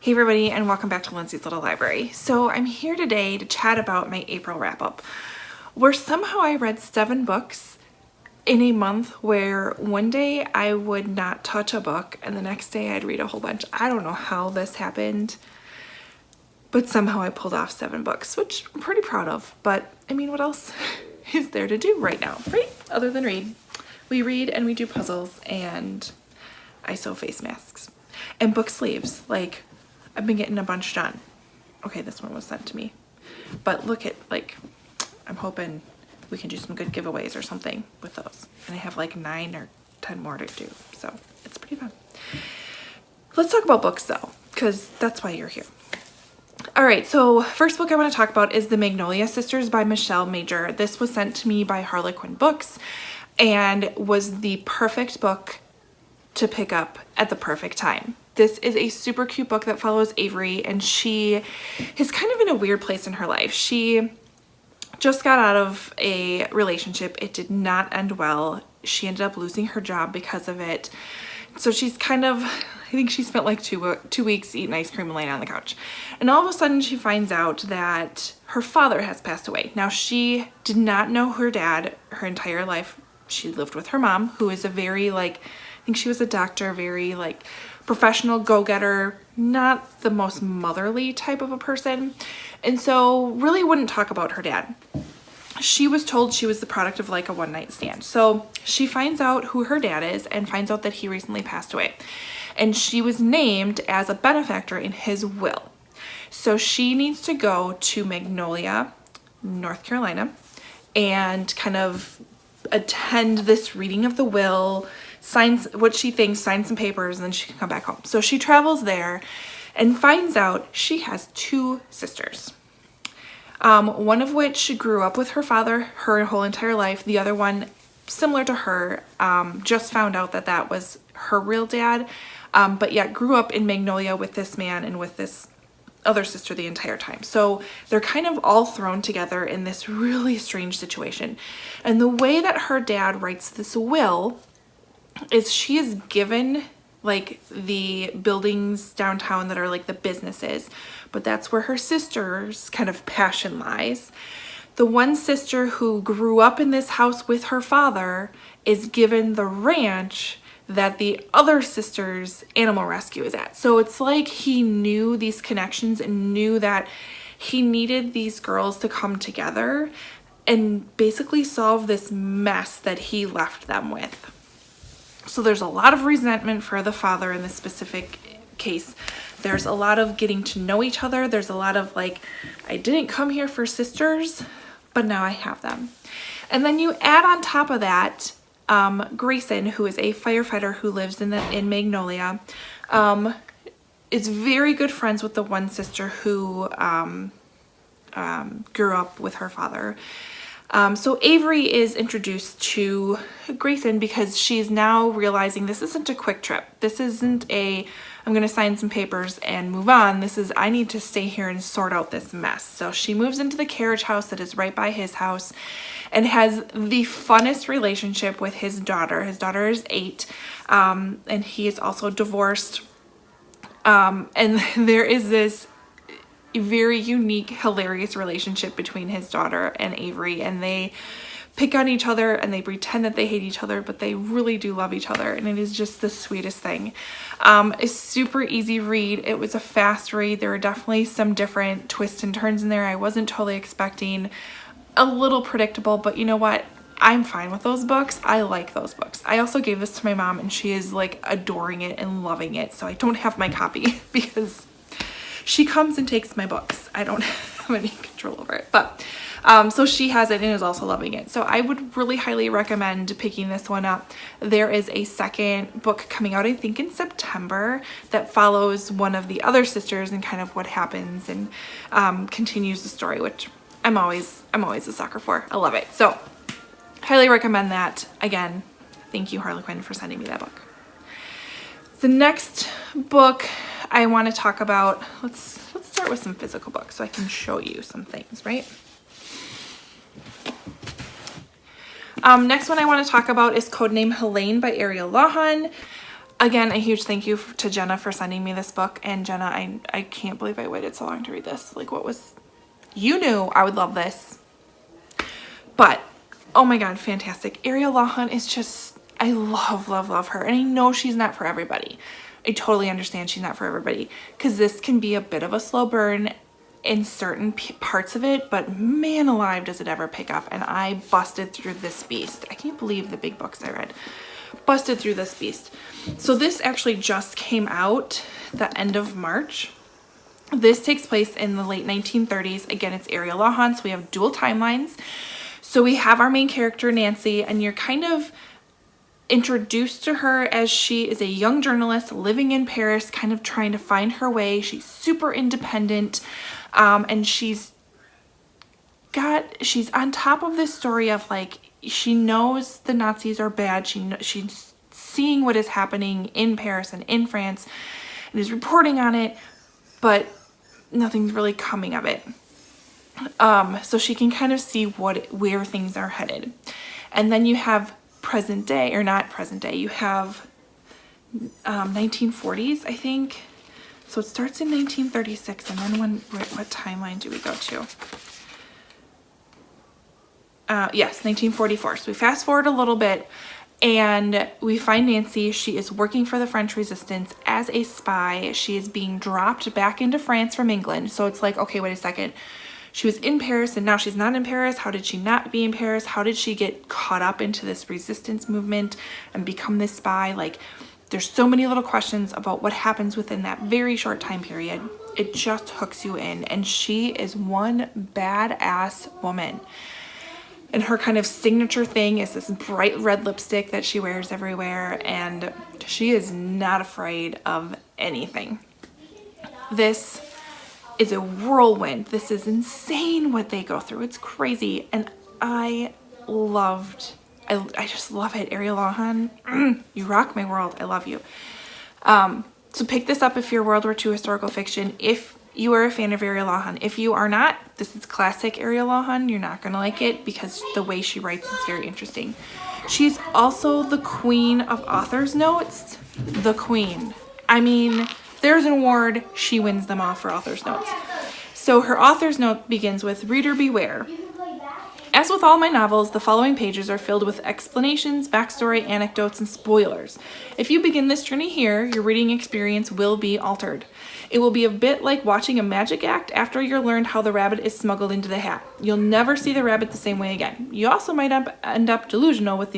Hey everybody, and welcome back to Lindsey's Little Library. So I'm here today to chat about my April wrap-up, where somehow I read 7 books in a month, where one day I would not touch a book and the next day I'd read a whole bunch. I don't know how this happened, but somehow I pulled off 7 books, which I'm pretty proud of. But I mean, what else is there to do right now, right? Other than read. We read and we do puzzles and I sew face masks and book sleeves. Like, I've been getting a bunch done. Okay, this one was sent to me, but look at, like, I'm hoping we can do some good giveaways or something with those. And I have like 9 or 10 more to do, so it's pretty fun. Let's talk about books though, because that's why you're here. All right, so first book I want to talk about is The Magnolia Sisters by Michelle Major. This was sent to me by Harlequin Books and was the perfect book to pick up at the perfect time. This is a super cute book that follows Avery, and she is kind of in a weird place in her life. She just got out of a relationship. It did not end well. She ended up losing her job because of it. So she's kind of, I think she spent like two weeks eating ice cream and laying on the couch. And all of a sudden she finds out that her father has passed away. Now, she did not know her dad her entire life. She lived with her mom, who is a very, like, I think she was a doctor, very like professional go-getter, not the most motherly type of a person. And so really wouldn't talk about her dad. She was told she was the product of like a one-night stand. So she finds out who her dad is and finds out that he recently passed away. And she was named as a benefactor in his will. So she needs to go to Magnolia, North Carolina, and kind of attend this reading of the will, signs what she thinks, sign some papers, and then she can come back home. So she travels there and finds out she has 2 sisters. One of which grew up with her father her whole entire life. The other one, similar to her, just found out that that was her real dad, but yet grew up in Magnolia with this man and with this other sister the entire time. So they're kind of all thrown together in this really strange situation. And the way that her dad writes this will is she is given like the buildings downtown that are like the businesses, but that's where her sister's kind of passion lies. The one sister who grew up in this house with her father is given the ranch that the other sister's animal rescue is at. So it's like he knew these connections and knew that he needed these girls to come together and basically solve this mess that he left them with. So there's a lot of resentment for the father in this specific case. There's a lot of getting to know each other. There's a lot of like, I didn't come here for sisters, but now I have them. And then you add on top of that, Grayson, who is a firefighter who lives in Magnolia, is very good friends with the one sister who grew up with her father. So Avery is introduced to Grayson because she's now realizing this isn't a quick trip. This isn't a, I'm going to sign some papers and move on. This is, I need to stay here and sort out this mess. So she moves into the carriage house that is right by his house and has the funnest relationship with his daughter. His daughter is 8, and he is also divorced. And there is this very unique, hilarious relationship between his daughter and Avery, and they pick on each other and they pretend that they hate each other, but they really do love each other, and it is just the sweetest thing. A super easy read. It was a fast read. There were definitely some different twists and turns in there I wasn't totally expecting. A little predictable, but you know what? I'm fine with those books. I like those books. I also gave this to my mom and she is like adoring it and loving it, so I don't have my copy because she comes and takes my books. I don't have any control over it, but so she has it and is also loving it. So I would really highly recommend picking this one up. There is a second book coming out, I think in September, that follows one of the other sisters and kind of what happens and continues the story, which I'm always a sucker for. I love it. So highly recommend that. Again, thank you, Harlequin, for sending me that book. The next book I want to talk about, let's start with some physical books so I can show you some things, right? Next one I want to talk about is Codename Helene by Ariel Lawhon. Again, a huge thank you to Jenna for sending me this book. And Jenna, I can't believe I waited so long to read this. Like, you knew I would love this. But, oh my God, fantastic. Ariel Lawhon is just, I love, love, love her. And I know she's not for everybody. I totally understand she's not for everybody, because this can be a bit of a slow burn in certain parts of it, but man alive does it ever pick up. And I busted through this beast. I can't believe the big books I read. Busted through this beast. So this actually just came out the end of March. This takes place in the late 1930s. Again, it's Ariel Lawhon, so we have dual timelines. So we have our main character, Nancy, and you're kind of introduced to her as she is a young journalist living in Paris, kind of trying to find her way. She's super independent, and she's on top of this story of, like, she knows the Nazis are bad. She's seeing what is happening in Paris and in France and is reporting on it, but nothing's really coming of it. So she can kind of see where things are headed. And then you have present day, or not present day, you have 1940s, I think. So it starts in 1936, and then what timeline do we go to? Yes, 1944. So we fast forward a little bit, and we find Nancy. She is working for the French resistance as a spy. She is being dropped back into France from England. So it's like, okay, wait a second. She was in Paris and now she's not in Paris. How did she not be in Paris? How did she get caught up into this resistance movement and become this spy? Like, there's so many little questions about what happens within that very short time period. It just hooks you in. And she is one badass woman. And her kind of signature thing is this bright red lipstick that she wears everywhere. And she is not afraid of anything. This is a whirlwind. This is insane what they go through. It's crazy. And I just love it. Ariel Lawhon, you rock my world. I love you. So pick this up if you're World War II historical fiction. If you are a fan of Ariel Lawhon. If you are not, this is classic Ariel Lawhon. You're not going to like it because the way she writes is very interesting. She's also the queen of author's notes. The queen. I mean, there's an award, she wins them all for author's notes. So her author's note begins with, "Reader beware. As with all my novels, the following pages are filled with explanations, backstory, anecdotes, and spoilers. If you begin this journey here, your reading experience will be altered. It will be a bit like watching a magic act after you're learned how the rabbit is smuggled into the hat. You'll never see the rabbit the same way again. You also might end up delusional with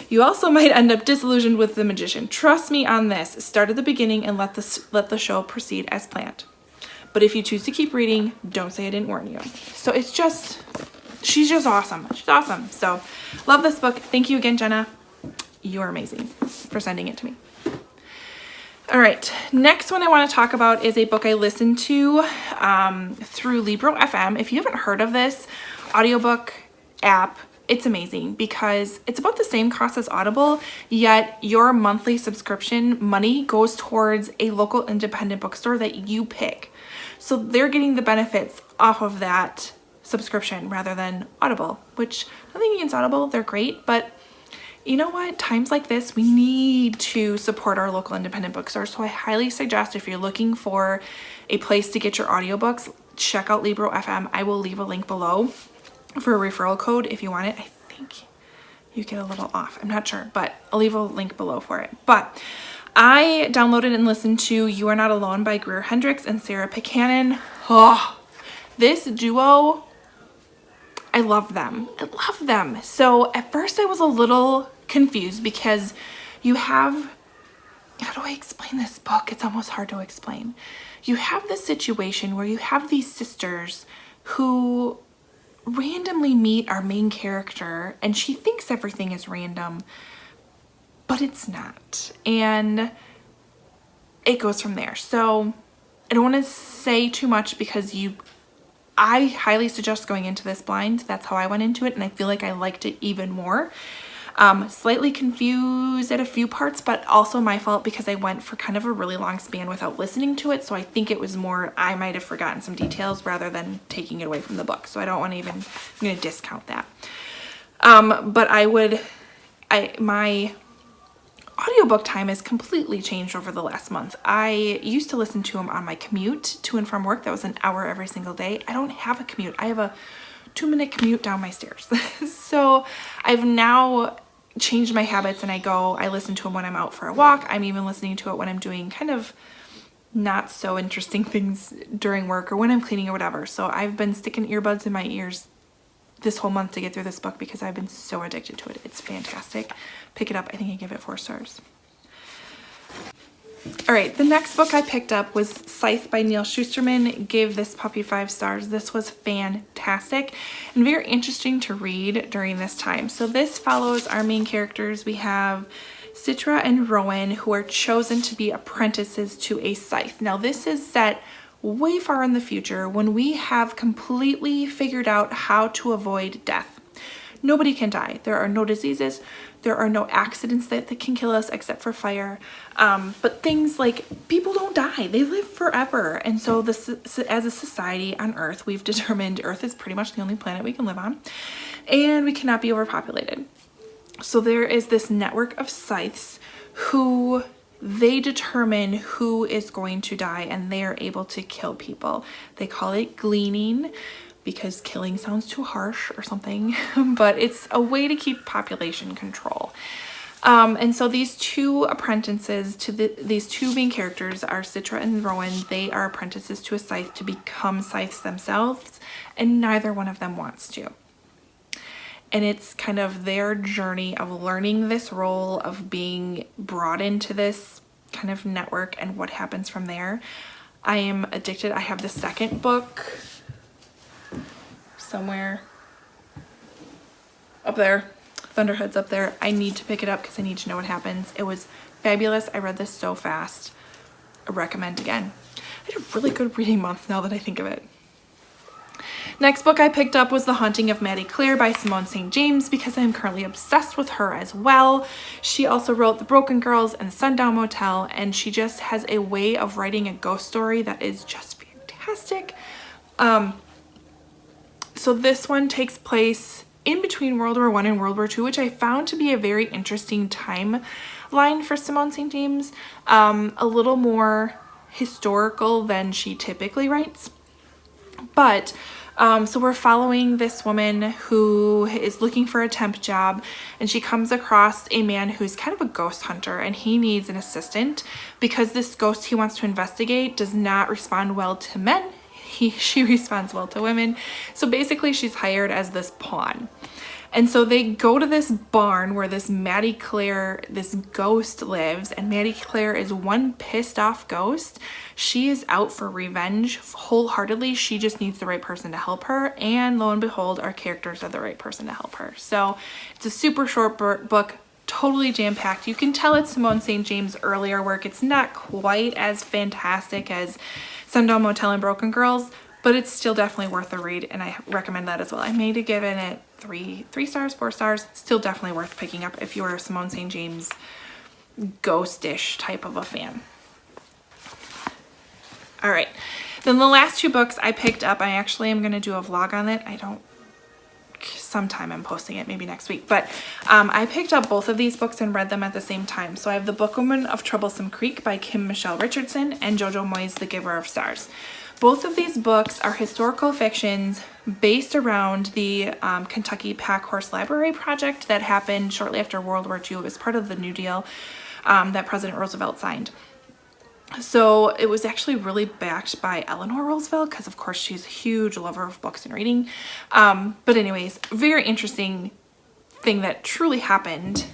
You also might end up disillusioned with the magician. Trust me on this. Start at the beginning and let the show proceed as planned. But if you choose to keep reading, don't say I didn't warn you." So she's just awesome. She's awesome. So love this book. Thank you again, Jenna. You are amazing for sending it to me. All right, next one I want to talk about is a book I listened to through Libro FM. If you haven't heard of this audiobook app, it's amazing because it's about the same cost as Audible, yet your monthly subscription money goes towards a local independent bookstore that you pick. So they're getting the benefits off of that subscription rather than Audible, which nothing against Audible, they're great, but you know what? Times like this, we need to support our local independent bookstores. So I highly suggest if you're looking for a place to get your audiobooks, check out Libro FM. I will leave a link below for a referral code if you want it. I think you get a little off. I'm not sure, but I'll leave a link below for it. But I downloaded and listened to You Are Not Alone by Greer Hendricks and Sarah Buchanan. Oh, this duo, I love them. I love them. So at first I was a little confused because you have, how do I explain this book? It's almost hard to explain. You have this situation where you have these sisters who randomly meet our main character and she thinks everything is random, but it's not. And it goes from there. So I don't want to say too much because I highly suggest going into this blind. That's how I went into it, and I feel like I liked it even more. Slightly confused at a few parts, but also my fault because I went for kind of a really long span without listening to it. So I think it was more, I might have forgotten some details rather than taking it away from the book. So I don't want to even, I'm going to discount that. But my audiobook time has completely changed over the last month. I used to listen to them on my commute to and from work. That was an hour every single day. I don't have a commute. I have a 2-minute commute down my stairs. So I've now changed my habits and I listen to them when I'm out for a walk. I'm even listening to it when I'm doing kind of not so interesting things during work or when I'm cleaning or whatever. So I've been sticking earbuds in my ears this whole month to get through this book because I've been so addicted to it. It's fantastic. Pick it up. I think I give it 4 stars. All right, the next book I picked up was Scythe by Neil Shusterman. Gave this puppy 5 stars. This was fantastic and very interesting to read during this time. So this follows our main characters. We have Citra and Rowan, who are chosen to be apprentices to a scythe. Now this is set way far in the future when we have completely figured out how to avoid death. Nobody can die. There are no diseases. There are no accidents that can kill us except for fire. But things like people don't die. They live forever. And so this, as a society on Earth, we've determined Earth is pretty much the only planet we can live on. And we cannot be overpopulated. So there is this network of scythes who they determine who is going to die and they are able to kill people. They call it gleaning because killing sounds too harsh or something, but it's a way to keep population control. And so these 2 apprentices to these 2 main characters are Citra and Rowan. They are apprentices to a scythe to become scythes themselves, and neither one of them wants to. And it's kind of their journey of learning this role, of being brought into this kind of network and what happens from there. I am addicted. I have the second book somewhere up there. Thunderhood's up there. I need to pick it up because I need to know what happens. It was fabulous. I read this so fast. I recommend again. I had a really good reading month now that I think of it. Next book I picked up was The Haunting of Maddie Clare by Simone St. James because I'm currently obsessed with her as well. She also wrote The Broken Girls and Sundown Motel, and she just has a way of writing a ghost story that is just fantastic. So this one takes place in between World War I and World War II, which I found to be a very interesting timeline for Simone St. James. A little more historical than she typically writes. But so we're following this woman who is looking for a temp job, and she comes across a man who's kind of a ghost hunter, and he needs an assistant because this ghost he wants to investigate does not respond well to men. She responds well to women. So basically she's hired as this pawn. And so they go to this barn where this Maddie Clare, this ghost lives, and Maddie Clare is one pissed off ghost. She is out for revenge wholeheartedly. She just needs the right person to help her, and lo and behold, our characters are the right person to help her. So it's a super short book, totally jam-packed. You can tell it's Simone St. James' earlier work. It's not quite as fantastic as Sundown Motel and Broken Girls, but it's still definitely worth a read, and I recommend that as well. I may have given it 3 stars, 4 stars. Still definitely worth picking up if you are a Simone St. James ghostish type of a fan. All right, then the last 2 books I picked up, I actually am going to do a vlog on it. Sometime I'm posting it, maybe next week, but I picked up both of these books and read them at the same time. So I have The Bookwoman of Troublesome Creek by Kim Michelle Richardson and Jojo Moyes' The Giver of Stars. Both of these books are historical fictions based around the Kentucky Pack Horse Library project that happened shortly after World War II. It was part of the New Deal that President Roosevelt signed. So it was actually really backed by Eleanor Roosevelt because of course she's a huge lover of books and reading. But anyways, very interesting thing that truly happened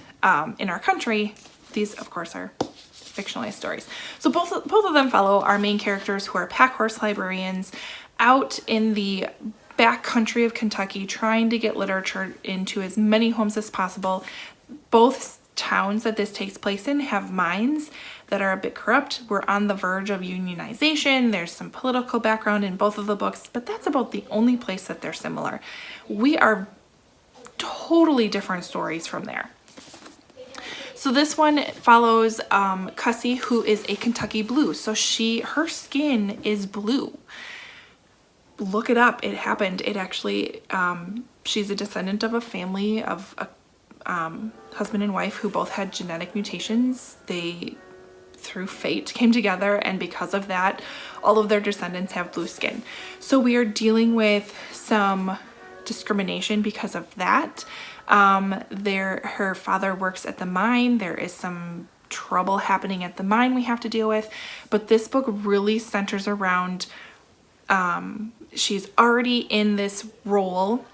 in our country. These of course are fictionalized stories. So both of them follow our main characters who are pack horse librarians out in the back country of Kentucky trying to get literature into as many homes as possible. Both towns that this takes place in have mines that are a bit corrupt. We're on the verge of unionization. There's some political background in both of the books, but that's about the only place that they're similar. We are totally different stories from there. So this one follows Cussie, who is a Kentucky Blue. So her skin is blue. Look it up. It happened. It actually she's a descendant of a family of a husband and wife who both had genetic mutations. They, through fate, came together, and because of that, all of their descendants have blue skin. So we are dealing with some discrimination because of that. Her father works at the mine. There is some trouble happening at the mine we have to deal with, but this book really centers around she's already in this role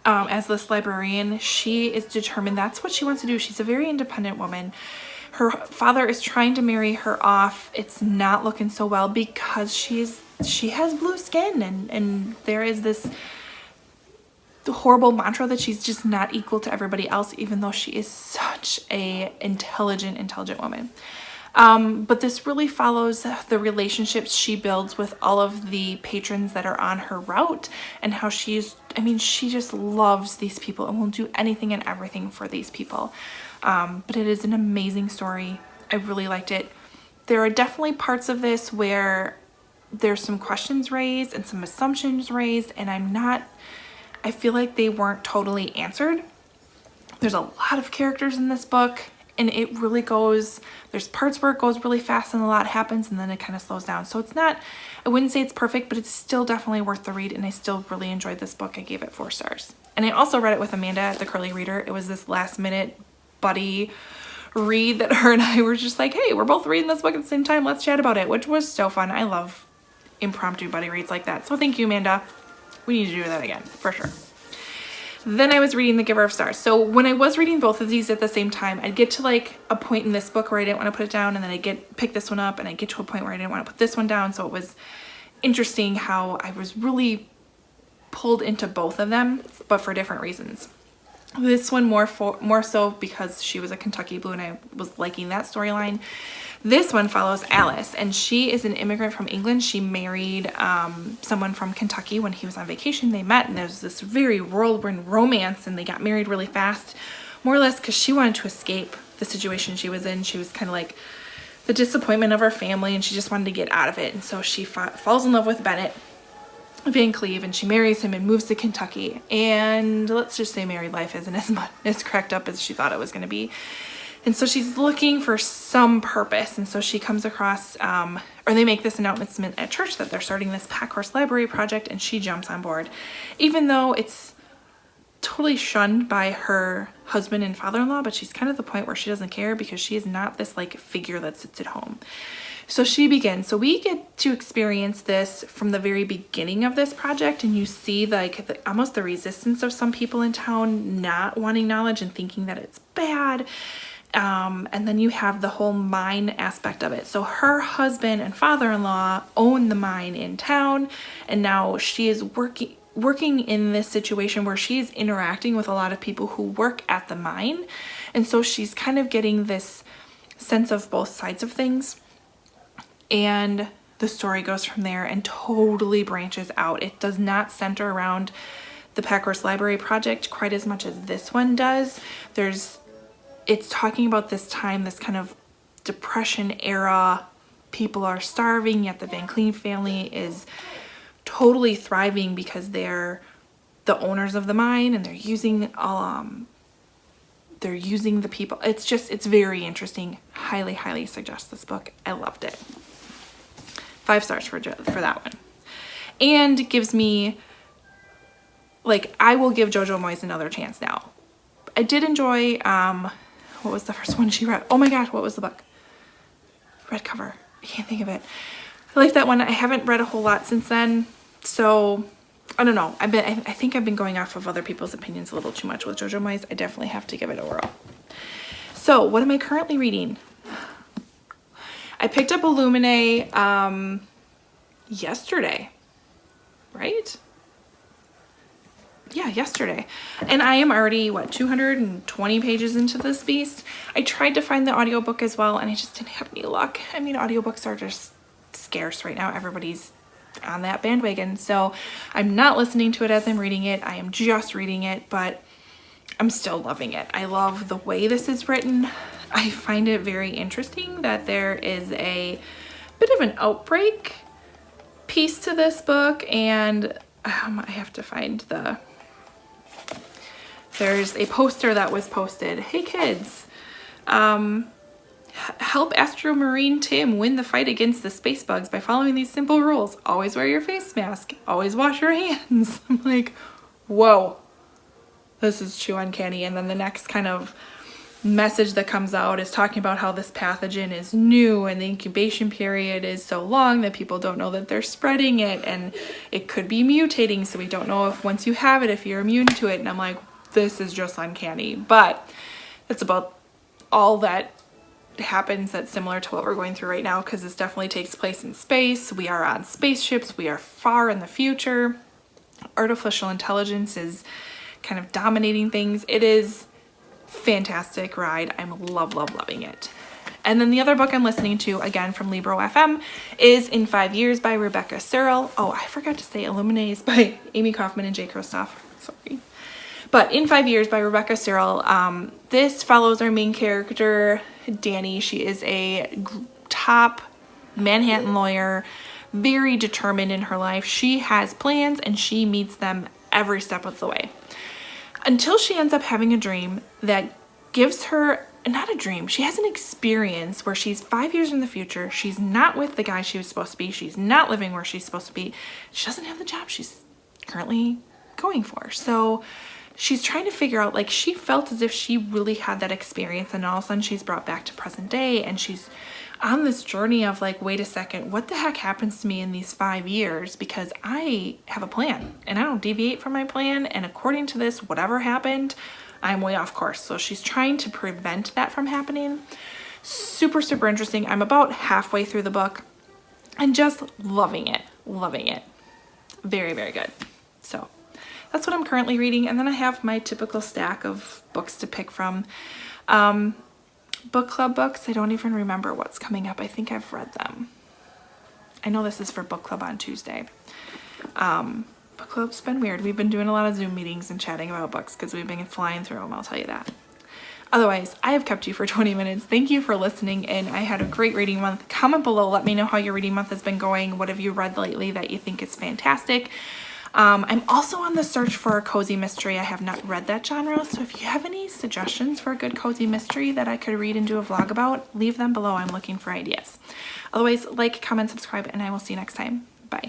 as this librarian. She is determined that's what she wants to do. She's a very independent woman. Her father is trying to marry her off. It's not looking so well because she has blue skin, and there is this horrible mantra that she's just not equal to everybody else, even though she is such a intelligent woman. But this really follows the relationships she builds with all of the patrons that are on her route, and how she just loves these people and will do anything and everything for these people. But it is an amazing story. I really liked it. There are definitely parts of this where there's some questions raised and some assumptions raised, and I feel like they weren't totally answered. There's a lot of characters in this book, and it really there's parts where it goes really fast and a lot happens, and then it kind of slows down. So I wouldn't say it's perfect, but it's still definitely worth the read, and I still really enjoyed this book. I gave it 4 stars. And I also read it with Amanda at the Curly Reader. It was this last minute buddy read that her and I were just like, hey, we're both reading this book at the same time, let's chat about it, which was so fun. I love impromptu buddy reads like that. So thank you, Amanda. We need to do that again, for sure. Then I was reading The Giver of Stars. So when I was reading both of these at the same time, I'd get to like a point in this book where I didn't want to put it down, and then I'd pick this one up, and I'd get to a point where I didn't want to put this one down. So it was interesting how I was really pulled into both of them, but for different reasons. This one more so because she was a Kentucky Blue, and I was liking that storyline. This one follows Alice, and she is an immigrant from England. She married someone from Kentucky when he was on vacation. They met, and there's this very whirlwind romance, and they got married really fast, more or less because she wanted to escape the situation she was in. She was kind of like the disappointment of her family, and she just wanted to get out of it. And so she falls in love with Bennett Van Cleve, and she marries him and moves to Kentucky. And let's just say married life isn't as cracked up as she thought it was going to be. And so she's looking for some purpose. And so she comes across, or they make this announcement at church that they're starting this Pack Horse Library project, and she jumps on board, even though it's totally shunned by her husband and father-in-law. But she's kind of at the point where she doesn't care, because she is not this like figure that sits at home. So she begins. So we get to experience this from the very beginning of this project, and you see like almost the resistance of some people in town not wanting knowledge and thinking that it's bad. And then you have the whole mine aspect of it. So her husband and father-in-law own the mine in town, and now she is working in this situation where she's interacting with a lot of people who work at the mine. And so she's kind of getting this sense of both sides of things. And the story goes from there and totally branches out. It does not center around the Pack Horse Library project quite as much as this one does. It's talking about this time, this kind of Depression era, people are starving, yet the Van Cleve family is totally thriving because they're the owners of the mine, and they're using the people. It's very interesting. Highly suggest this book. I loved it. 5 stars for that one. And gives me, like, I will give JoJo Moyes another chance now. I did enjoy, what was the first one she read? Oh my gosh, what was the book? Red cover. I can't think of it. I like that one. I haven't read a whole lot since then, so I don't know. I think I've been going off of other people's opinions a little too much with JoJo Moyes. I definitely have to give it a whirl. So what am I currently reading? I picked up Illuminae yesterday, right? Yeah, yesterday. And I am already, 220 pages into this beast. I tried to find the audiobook as well, and I just didn't have any luck. I mean, audiobooks are just scarce right now. Everybody's on that bandwagon. So I'm not listening to it as I'm reading it. I am just reading it, but I'm still loving it. I love the way this is written. I find it very interesting that there is a bit of an outbreak piece to this book, and I have to find There's a poster that was posted. Hey kids, help Astromarine Tim win the fight against the space bugs by following these simple rules. Always wear your face mask. Always wash your hands. I'm like, whoa, this is too uncanny. And then the next kind of message that comes out is talking about how this pathogen is new and the incubation period is so long that people don't know that they're spreading it, and it could be mutating, so we don't know if once you have it if you're immune to it. And I'm like, this is just uncanny. But it's about all that happens that's similar to what we're going through right now, because this definitely takes place in space. We are on spaceships. We are far in the future. Artificial intelligence is kind of dominating things. It is fantastic ride. I'm loving it. And then the other book I'm listening to, again from Libro FM, is In 5 Years by Rebecca Searle. Oh, I forgot to say Illuminates by Amy Kaufman and Jay Kristoff. Sorry. But In 5 Years by Rebecca Searle. This follows our main character, Danny. She is a top Manhattan lawyer, very determined in her life. She has plans and she meets them every step of the way, until she ends up having a dream that gives her, not a dream, she has an experience where she's 5 years in the future. She's not with the guy she was supposed to be. She's not living where she's supposed to be. She doesn't have the job she's currently going for. So she's trying to figure out, like, she felt as if she really had that experience, and all of a sudden she's brought back to present day, and she's on this journey of like, wait a second, what the heck happens to me in these 5 years? Because I have a plan and I don't deviate from my plan. And according to this, whatever happened, I'm way off course. So she's trying to prevent that from happening. Super interesting. I'm about halfway through the book and just loving it. Very good. So that's what I'm currently reading. And then I have my typical stack of books to pick from. Book club books, I don't even remember what's coming up. I think I've read them. I know this is for book club on Tuesday. Book club's been weird. We've been doing a lot of Zoom meetings and chatting about books because we've been flying through them, I'll tell you that. Otherwise, I have kept you for 20 minutes. Thank you for listening, and I had a great reading month. Comment below, let me know how your reading month has been going. What have you read lately that you think is fantastic? I'm also on the search for a cozy mystery. I have not read that genre, so if you have any suggestions for a good cozy mystery that I could read and do a vlog about, leave them below. I'm looking for ideas. Otherwise, like, comment, subscribe, and I will see you next time. Bye.